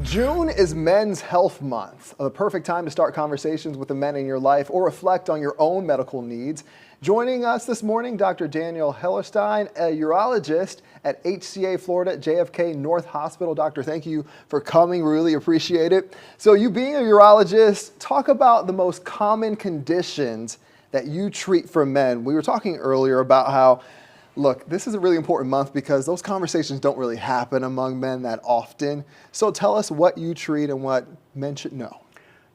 June is Men's Health Month, a perfect time to start conversations with the men in your life or reflect on your own medical needs. Joining us this morning, Dr. Daniel Hellerstein, a urologist at HCA Florida JFK North Hospital. Doctor, thank you for coming. Really appreciate it. So you being a urologist, talk about the most common conditions that you treat for men. We were talking earlier about how, look, this is a really important month because those conversations don't really happen among men that often. So tell us what you treat and what men should know.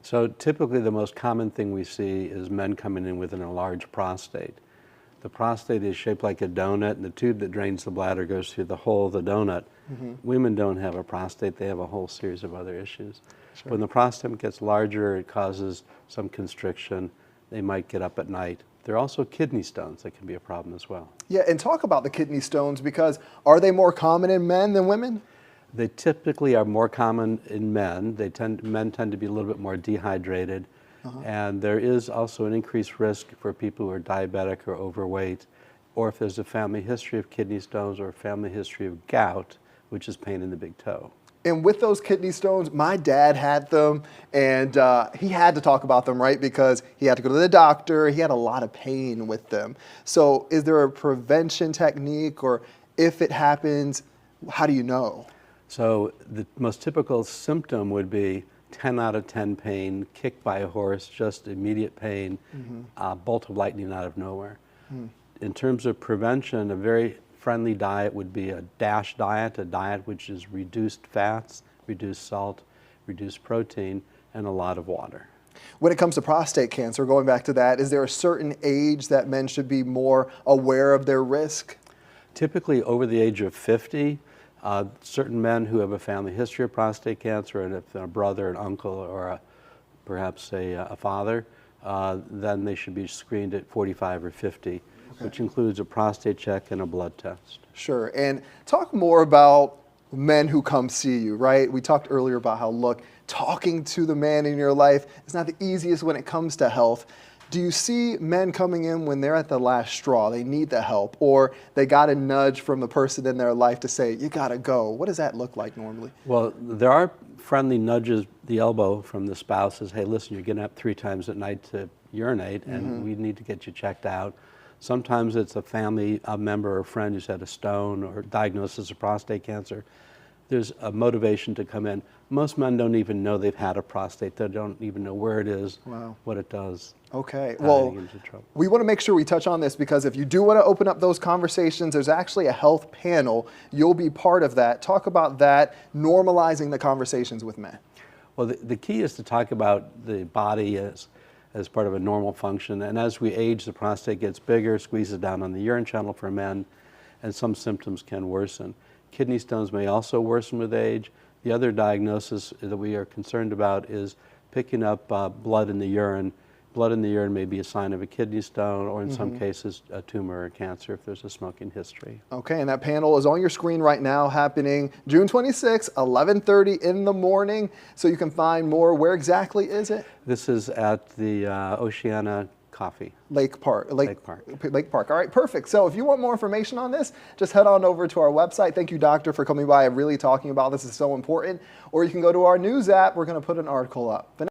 So typically the most common thing we see is men coming in with an enlarged prostate. The prostate is shaped like a donut, and the tube that drains the bladder goes through the hole of the donut. Women don't have a prostate, they have a whole series of other issues. Sure. When the prostate gets larger, it causes some constriction. They might get up at night. There are also kidney stones that can be a problem as well. Yeah, and talk about the kidney stones, because are they more common in men than women? They typically are more common in men. Men tend to be a little bit more dehydrated. And there is also an increased risk for people who are diabetic or overweight, or if there's a family history of kidney stones or a family history of gout, which is pain in the big toe. And with those kidney stones, my dad had them, and he had to talk about them, right? Because he had to go to the doctor. He had a lot of pain with them. So is there a prevention technique, or if it happens, how do you know? So the most typical symptom would be 10 out of 10 pain, kicked by a horse, just immediate pain, bolt of lightning out of nowhere. In terms of prevention, a very friendly diet would be a DASH diet, a diet which is reduced fats, reduced salt, reduced protein, and a lot of water. When it comes to prostate cancer, going back to that, is there a certain age that men should be more aware of their risk? Typically over the age of 50, certain men who have a family history of prostate cancer, and if they're a brother, an uncle, or perhaps a father, then they should be screened at 45 or 50. Which includes a prostate check and a blood test. Sure, and talk more about men who come see you, right? We talked earlier about how, look, talking to the man in your life is not the easiest when it comes to health. Do you see men coming in when they're at the last straw, they need the help, or they got a nudge from the person in their life to say, you gotta go? What does that look like normally? Well, there are friendly nudges, the elbow from the spouse says, hey, listen, you're getting up 3 times at night to urinate, and we need to get you checked out. Sometimes it's a family member or friend who's had a stone or diagnosis of prostate cancer. There's a motivation to come in. Most men don't even know they've had a prostate. They don't even know where it is, what it does. Okay, well, we want to make sure we touch on this, because if you do want to open up those conversations, there's actually a health panel. You'll be part of that. Talk about that, normalizing the conversations with men. Well, the key is to talk about the body as part of a normal function. And as we age, the prostate gets bigger, squeezes down on the urine channel for men, and some symptoms can worsen. Kidney stones may also worsen with age. The other diagnosis that we are concerned about is picking up blood in the urine. Blood in the urine may be a sign of a kidney stone, or in some cases a tumor or cancer if there's a smoking history. Okay, and that panel is on your screen right now, happening June 26, 11:30 in the morning. So you can find more. Where exactly is it? This is at the Oceana Coffee. Lake Park. Lake Park. All right, perfect. So if you want more information on this, just head on over to our website. Thank you, doctor, for coming by and really talking about this. Is so important. Or you can go to our news app. We're going to put an article up.